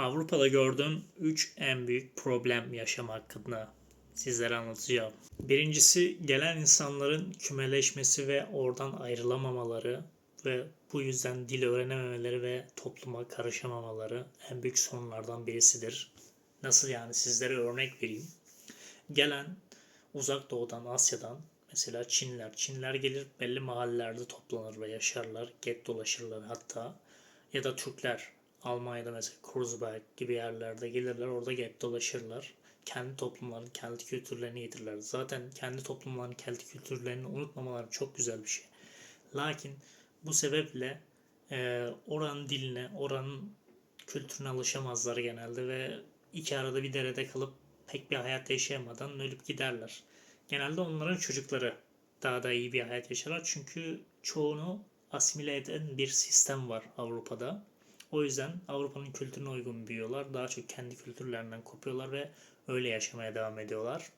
Avrupa'da gördüğüm 3 en büyük problem yaşam hakkında sizlere anlatacağım. Birincisi gelen insanların kümeleşmesi ve oradan ayrılamamaları ve bu yüzden dil öğrenememeleri ve topluma karışamamaları en büyük sorunlardan birisidir. Nasıl yani sizlere örnek vereyim. Gelen Uzak Doğu'dan, Asya'dan mesela Çinliler. Çinliler gelir belli mahallelerde toplanır ve yaşarlar, get dolaşırlar hatta. Ya da Türkler Almanya'da mesela Kreuzberg gibi yerlerde gelirler, orada get dolaşırlar. Kendi toplumlarını, kendi kültürlerini getirirler. Zaten kendi toplumlarını, kendi kültürlerini unutmamaları çok güzel bir şey. Lakin bu sebeple oranın diline, oranın kültürüne alışamazlar genelde ve iki arada bir derede kalıp pek bir hayat yaşayamadan ölüp giderler. Genelde onların çocukları daha da iyi bir hayat yaşarlar. Çünkü çoğunu asimile eden bir sistem var Avrupa'da. O yüzden Avrupa'nın kültürüne uygun büyüyorlar. Daha çok kendi kültürlerinden kopuyorlar ve öyle yaşamaya devam ediyorlar.